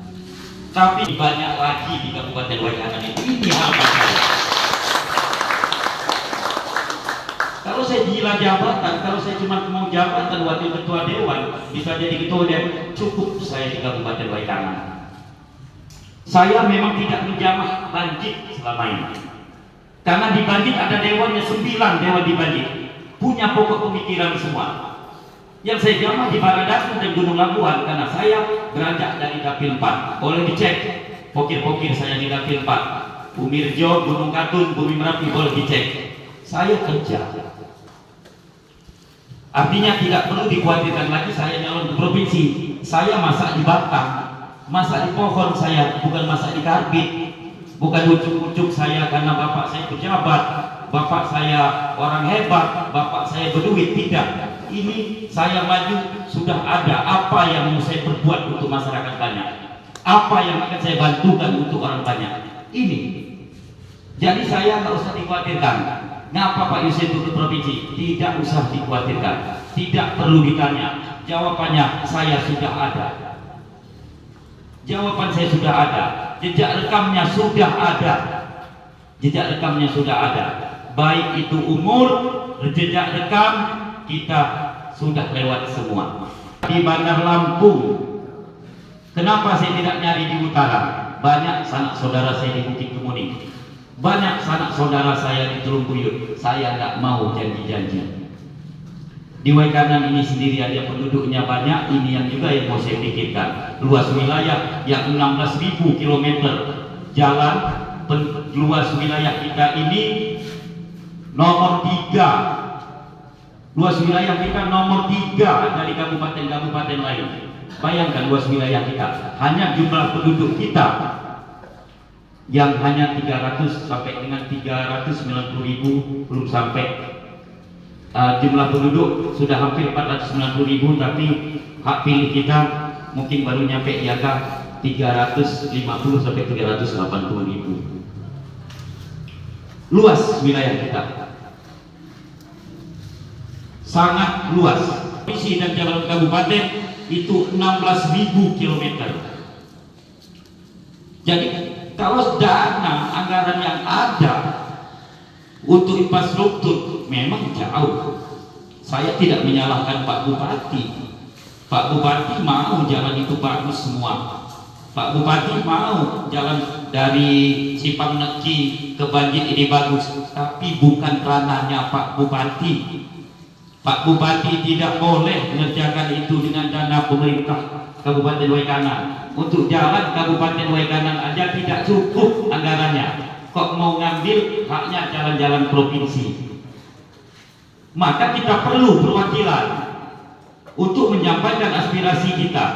Tapi banyak lagi di Kabupaten Waikanan ini harapan saya. Kalau saya gila jabatan, kalau saya cuma mau jabatan wakil ketua dewan, bisa jadi ketua dewan, cukup saya di Kabupaten Waikanan. Saya memang tidak menjamah Banjit selama ini, karena di Banjit ada dewannya 9 dewan di Banjit. punya pokok pemikiran semua. Yang saya jamah di Baradatu dan Gunung Labuan karena saya beranjak dari Dapil 4. Boleh dicek pokir-pokir saya di Dapil 4. Umirjo, Gunung Katun, Bumi Merapi, boleh dicek. Saya kerja. Artinya tidak perlu dikhawatirkan lagi saya nyalon ke provinsi. Saya masak di batang, masak di pohon saya, bukan masak di karbit. Bukan ujuk-ujuk saya karena bapak saya pejabat, bapak saya orang hebat, bapak saya berduit. Tidak. Ini saya maju sudah ada apa yang mau saya perbuat untuk masyarakat banyak, apa yang akan saya bantukan untuk orang banyak. Ini. Jadi saya nggak usah dikhawatirkan. Ngapa Pak Yusuf untuk provinsi? Tidak usah dikhawatirkan. Tidak perlu ditanya. Jawabannya saya sudah ada. Jawaban saya sudah ada. Jejak rekamnya sudah ada. Jejak rekamnya sudah ada. Baik itu umur, jejak rekam kita sudah lewat semua. Di Bandar Lampung, kenapa saya tidak nyari di utara? Banyak sanak saudara saya di Bukit Kemuning, banyak sanak saudara saya di Teluk Buyut. Saya tidak mau janji-janji. Di Waikanan ini sendiri aja penduduknya banyak. Ini yang juga yang mau saya pikirkan. Luas wilayah yang 16.000 km jalan. Luas wilayah kita ini nomor 3. Luas wilayah kita nomor 3 dari kabupaten-kabupaten lain. Bayangkan luas wilayah kita. Hanya jumlah penduduk kita yang hanya 300 sampai dengan 390.000, belum sampai. Jumlah penduduk sudah hampir 490.000, tapi hak pilih kita mungkin baru nyampe di angka 350 sampai 380.000. Luas wilayah kita sangat luas. Isi dan jalan kabupaten itu 16.000 km. Jadi kalau dana anggaran yang ada untuk infrastruktur memang jauh. Saya tidak menyalahkan Pak Bupati. Pak Bupati mau jalan itu bagus semua. Pak Bupati mau jalan dari Simpang Neki ke Banjir ini bagus, tapi bukan ranahnya Pak Bupati. Pak Bupati tidak boleh mengerjakan itu dengan dana pemerintah Kabupaten Waikanan. Untuk jalan Kabupaten Waikanan aja tidak cukup anggarannya. Kok mau ngambil haknya jalan-jalan provinsi? Maka kita perlu perwakilan untuk menyampaikan aspirasi kita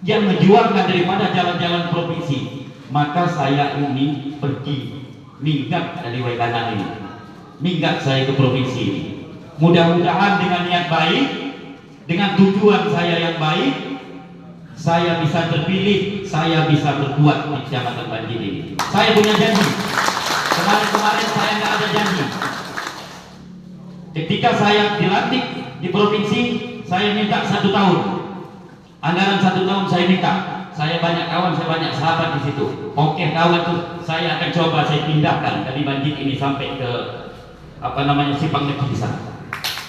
yang menjuangkan daripada jalan-jalan provinsi. Maka saya ini pergi minggat dari Waikanan ini, minggat saya ke provinsi ini. Mudah-mudahan dengan niat baik, dengan tujuan saya yang baik, saya bisa terpilih, saya bisa berbuat di Kecamatan Banjir ini. Saya punya janji. Kemarin-kemarin saya nggak ada janji. Ketika saya dilantik di provinsi, saya minta 1 tahun. Anggaran 1 tahun saya minta. Saya banyak kawan, saya banyak sahabat di situ. Oke kawan tuh, saya akan coba saya pindahkan dari Banjir ini sampai ke Simpang Neki di sana.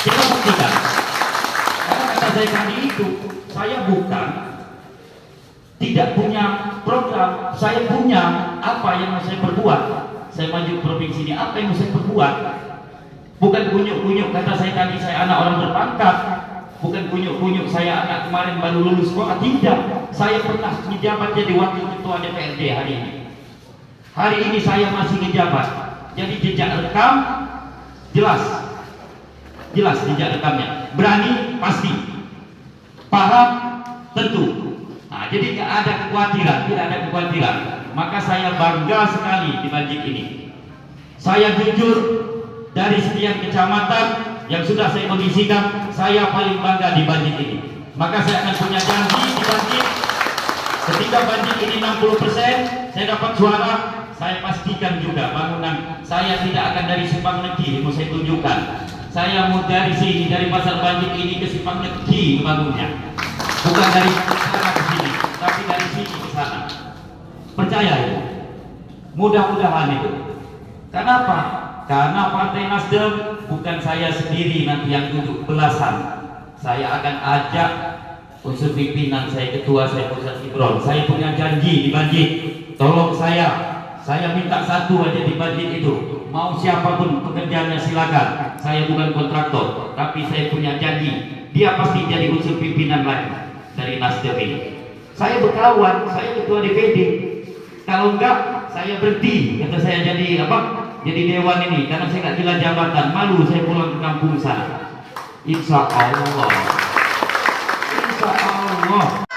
Kita buktikan. Karena kata saya tadi itu, saya bukan tidak punya program, saya punya apa yang mau saya perbuat. Saya maju provinsi ini, apa yang mau saya perbuat? Bukan kunyuk-kunyuk, kata saya tadi saya anak orang berpangkat. Bukan kunyuk-kunyuk, saya anak kemarin baru lulus sekolah. Tidak, saya pernah menjabat jadi wakil ketua DPRD hari ini. Hari ini saya masih menjabat. Jadi jejak rekam jelas jejak rekamnya. Berani pasti, paham tentu. Nah, jadi tidak ada kekhawatiran. Maka saya bangga sekali di Banjir ini. Saya jujur, dari sekian kecamatan yang sudah saya kondisikan, saya paling bangga di Banjir ini. Maka saya akan punya janji di Banjir. Ketika Banjir ini 60% saya dapat suara, saya pastikan juga bangunan saya tidak akan dari Simpang Neki. Mau saya tunjukkan, saya mau dari sini, dari Pasar Banjir ini ke Simpang Neki membangunnya. Bukan dari sana ke sini, tapi dari sini ke sana. Percaya ya? Mudah-mudahan itu. Kenapa? Karena Partai Nasdem bukan saya sendiri nanti yang duduk belasan. Saya akan ajak unsur pimpinan saya, ketua saya Ustaz Ibron. Saya punya janji di Banjir. Tolong saya Saya minta satu aja di budget itu. Mau siapapun pekerjaannya silakan. Saya bukan kontraktor, tapi saya punya janji. Dia pasti jadi unsur pimpinan lagi dari Nasdem ini. Saya berkawan, saya ketua DPD. Kalau enggak, saya berhenti. Kata saya jadi apa? Jadi dewan ini, karena saya nggak gila jabatan. Malu saya pulang ke kampung sana. Insya Allah. Insya Allah.